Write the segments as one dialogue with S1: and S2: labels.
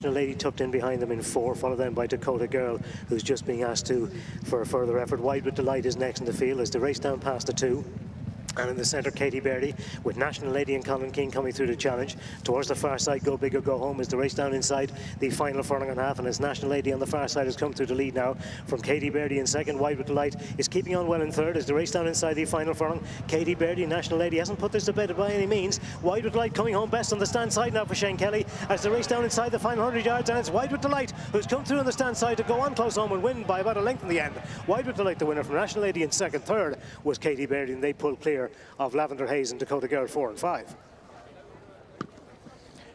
S1: A lady tucked in behind them in 4, followed then by Dakota Girl, who's just being asked for a further effort. Wide with Delight is next in the field as they race down past the 2. And in the centre, Katie Bairdy with National Lady and Colin King coming through the challenge. Towards the far side, Go Big or Go Home as the race down inside the final furlong and a half. And as National Lady on the far side has come through the lead now from Katie Bairdy in second. Wide with Delight is keeping on well in third as the race down inside the final furlong. Katie Bairdy, National Lady hasn't put this to bed by any means. Wide with Delight coming home best on the stand side now for Shane Kelly as the race down inside the final 100 yards. And it's Wide with Delight who's come through on the stand side to go on close home and win by about a length in the end. Wide with Delight the winner from National Lady in second. Third was Katie Bairdy, and they pulled clear of Lavender Hayes and Dakota Girl 4 and 5.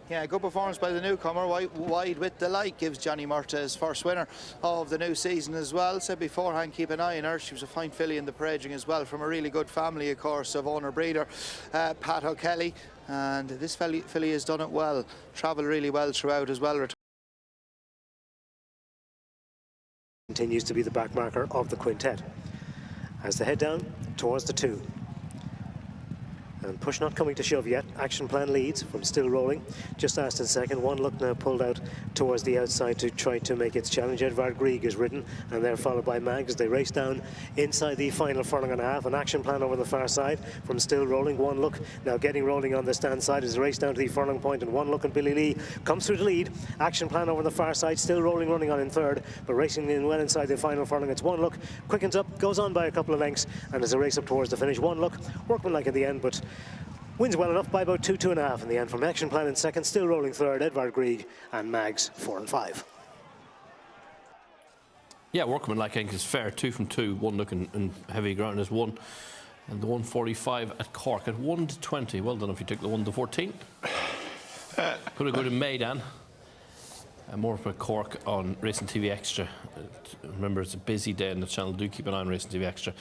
S2: Yeah, good performance by the newcomer. Wide with Delight gives Johnny Murta his first winner of the new season as well. Said beforehand, keep an eye on her. She was a fine filly in the paraging as well, from a really good family, of course, of owner breeder Pat O'Kelly. And this filly has done it well. Travelled really well throughout as well.
S1: Continues to be the back marker of the quintet as they head down towards the 2. And push not coming to shove yet. Action Plan leads from Still Rolling. Just asked in second. One Look now pulled out towards the outside to try to make its challenge. Edvard Grieg is ridden, and they're followed by Mag as they race down inside the final furlong and a half. An Action Plan over the far side from Still Rolling. One Look now getting rolling on the stand side as they race down to the furlong point, and One Look and Billy Lee comes through the lead. Action Plan over the far side. Still Rolling running on in third, but racing in well inside the final furlong. It's One Look quickens up, goes on by a couple of lengths, and as they race up towards the finish, One Look workmanlike in the end, but wins well enough by about 2.5 in the end from Action Plan in second. Still Rolling third, Edvard Grieg and Mags 4 and 5.
S3: Yeah, workmanlike I think is fair. 2 from 2. One Look and Heavy Ground is 1. And the 145 at Cork at 1 to 20. Well done if you took the 1 to 14. Could have go to Maidan. And more for Cork on Racing TV Extra. Remember, it's a busy day on the channel. Do keep an eye on Racing TV Extra.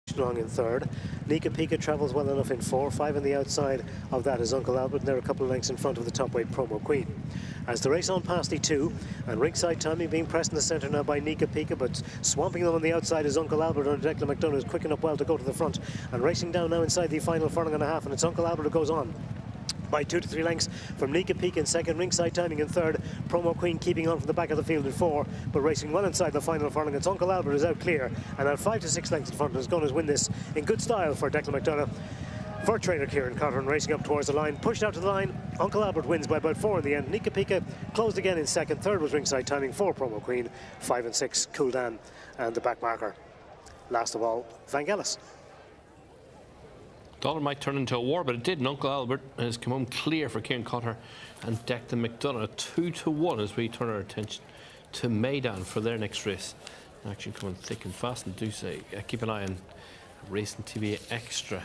S1: Strong in third. Nika Pika travels well enough in 4. 5 on the outside of that is Uncle Albert, and they're a couple of lengths in front of the top weight Promo Queen. As the race on past the 2, and ringside timing being pressed in the centre now by Nika Pika, but swamping them on the outside is Uncle Albert, or Declan McDonough is quick enough well to go to the front, and racing down now inside the final furlong and a half, and it's Uncle Albert who goes on by 2 to 3 lengths from Nika Peak in second, ringside timing in third, Promo Queen keeping on from the back of the field in 4, but racing well inside the final furlong. It's Uncle Albert is out clear, and at 5 to 6 lengths in front is going to win this in good style for Declan McDonough. For trainer Kieran Cotton racing up towards the line, pushed out to the line, Uncle Albert wins by about 4 in the end. Nika Pika closed again in second, third was ringside timing, 4 Promo Queen, 5 and 6 Cool Dan and the back marker. Last of all, Vangelis.
S3: Thought it might turn into a war, but it didn't. Uncle Albert has come home clear for Kieran Cotter and Declan McDonough. 2 to 1 as we turn our attention to Maidan for their next race. Action coming thick and fast, and do say keep an eye on Racing TV Extra.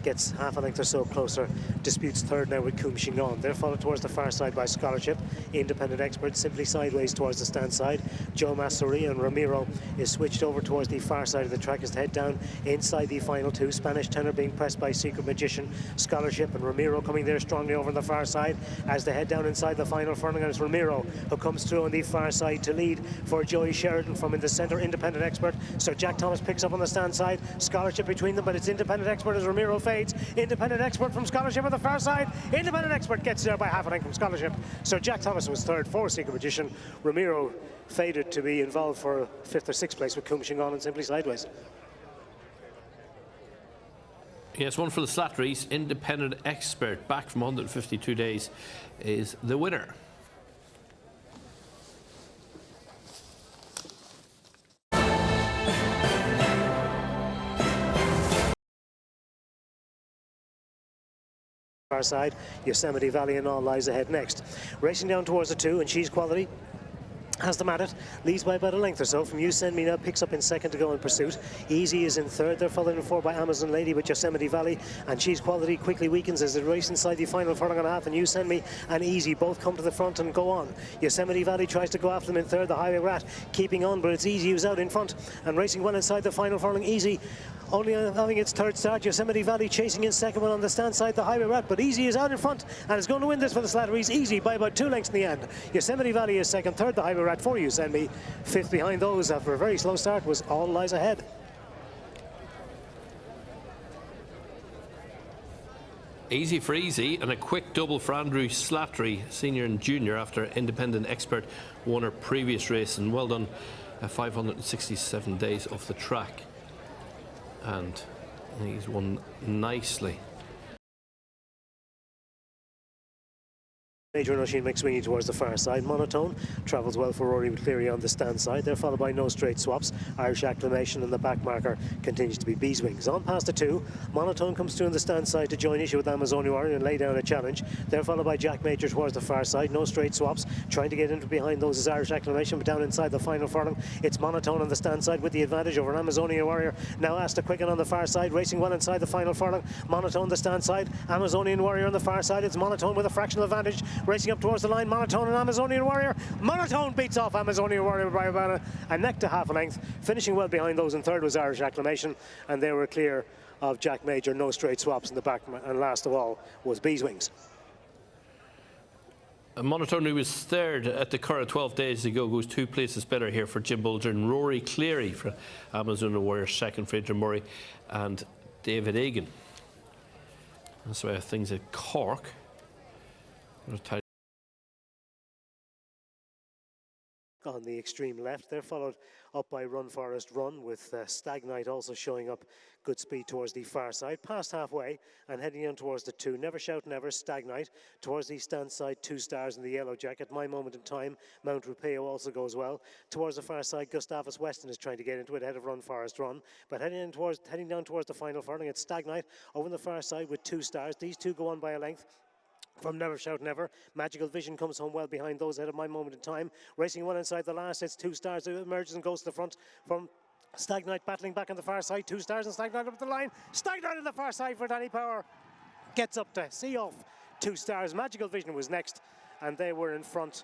S1: Gets half a length or so closer, disputes third now with Coom Shingon. They're followed towards the far side by Scholarship, Independent Expert simply sideways towards the stand side. Joe Masseria and Ramiro is switched over towards the far side of the track as they head down inside the final 2. Spanish Tenor being pressed by Secret Magician, Scholarship and Ramiro coming there strongly over on the far side as they head down inside the final furlong, and it's Ramiro who comes through on the far side to lead for Joey Sheridan from in the centre. Independent Expert, so Jack Thomas picks up on the stand side, Scholarship between them, but it's Independent Expert as Ramiro fades. Independent Expert from Scholarship on the far side. Independent Expert gets there by half a length from Scholarship. So Jack Thomas was third for Secret Magician. Ramiro faded to be involved for 5th or 6th place with Coom Shingon and Simply Sideways.
S3: Yes, one for the Slattery's. Independent Expert, back from 152 days, is the winner.
S1: Far side, Yosemite Valley and all lies ahead next. Racing down towards the 2, and she's Quality has them at it, leads by about a length or so from You Send Me Now, picks up in second to go in pursuit. Easy is in third, they're followed in 4 by Amazon Lady with Yosemite Valley, and She's Quality quickly weakens as they race inside the final furlong and a half, and You Send Me and Easy both come to the front and go on. Yosemite Valley tries to go after them in third, the Highway Rat keeping on, but it's Easy who's out in front and racing well inside the final furlong. Easy only having its third start. Yosemite Valley chasing in second one on the stand side, the Highway Rat, but Easy is out in front and is going to win this for the Slattery's. Easy by about 2 lengths in the end. Yosemite Valley is second, third the Highway Rat, 4 You Send Me. 5th behind those after a very slow start was All Lies Ahead.
S3: Easy for easy, and a quick double for Andrew Slattery, senior and junior, after independent expert won her previous race. And well done, 567 days off the track. And he's won nicely.
S1: Major and Oisin McSweeney towards the far side. Monotone travels well for Rory Cleary on the stand side. They're followed by No Straight Swaps. Irish Acclamation, and the back marker continues to be Beeswings. On past the 2, Monotone comes through on the stand side to join issue with Amazoni Warrior and lay down a challenge. They're followed by Jack Major towards the far side. No Straight Swaps trying to get into behind those is Irish Acclamation, but down inside the final furlong, it's Monotone on the stand side with the advantage over Amazoni Warrior. Now asked to quicken on the far side, racing well inside the final furlong. Monotone the stand side, Amazonian Warrior on the far side. It's Monotone with a fractional advantage, racing up towards the line. Monotone and Amazonian Warrior. Monotone beats off Amazonian Warrior by about a neck to half a length. Finishing well behind those in third was Irish Acclamation, and they were clear of Jack Major. No Straight Swaps in the back, and last of all was Beeswings.
S3: Monotone, who was third at the Curragh 12 days ago, goes 2 places better here for Jim Bolger, and Rory Cleary for Amazonian Warrior second for Adrian Murray and David Egan. That's why things at Cork.
S1: On the extreme left, they're followed up by Run Forest Run, with Stagnite also showing up good speed towards the far side. Past halfway and heading in towards the 2, Never Shout Never, Stagnite towards the stand side, 2 stars in the yellow jacket. My Moment in Time, Mount Rupeo also goes well. Towards the far side, Gustavus Weston is trying to get into it ahead of Run Forest Run, but heading down towards the final furlong, it's Stagnite over on the far side with 2 stars. These two go on by a length from Never Shout Never. Magical Vision comes home well behind those ahead of My Moment in Time. Racing well inside the last, it's 2 stars. It emerges and goes to the front from Stagnite, battling back on the far side. 2 stars and Stagnite up the line. Stagnite on the far side for Danny Power. Gets up to see off 2 stars. Magical Vision was next, and they were in front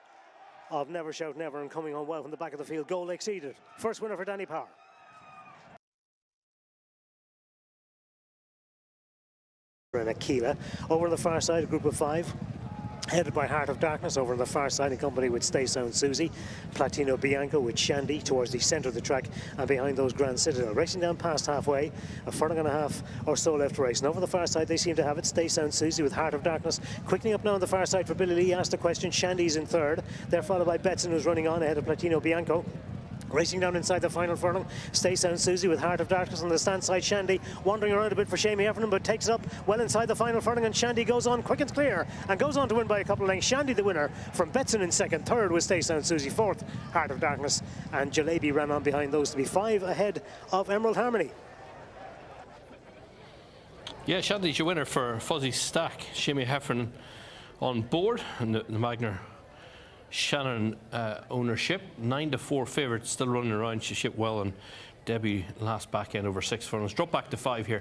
S1: of Never Shout Never and coming on well from the back of the field. Goal exceeded. First winner for Danny Power. And Aquila. Over on the far side, a group of 5, headed by Heart of Darkness. Over on the far side, in company with Stay Sound Susie. Platino Bianco with Shandy towards the centre of the track, and behind those Grand Citadel. Racing down past halfway, a furlong and a half or so left to race. And over the far side, they seem to have it. Stay Sound Susie with Heart of Darkness. Quickening up now on the far side for Billy Lee. Asked a question. Shandy's in third. They're followed by Betson, who's running on ahead of Platino Bianco. Racing down inside the final furlong, Stay Sound Susie with Heart of Darkness on the stand side. Shandy wandering around a bit for Shamey Heffernan, but takes it up well inside the final furlong, and Shandy goes on quick and clear and goes on to win by a couple of lengths. Shandy the winner from Betson in second. Third was Stay Sound Susie. Fourth, Heart of Darkness, and Jalebi ran on behind those to be 5 ahead of Emerald Harmony.
S3: Yeah, Shandy's your winner for Fuzzy Stack. Shamey Heffernan on board, and the Magner Shannon ownership. 9-4 favourite, still running around. She shipped well, and Debbie last back end over 6 furlongs. Drop back to 5 here.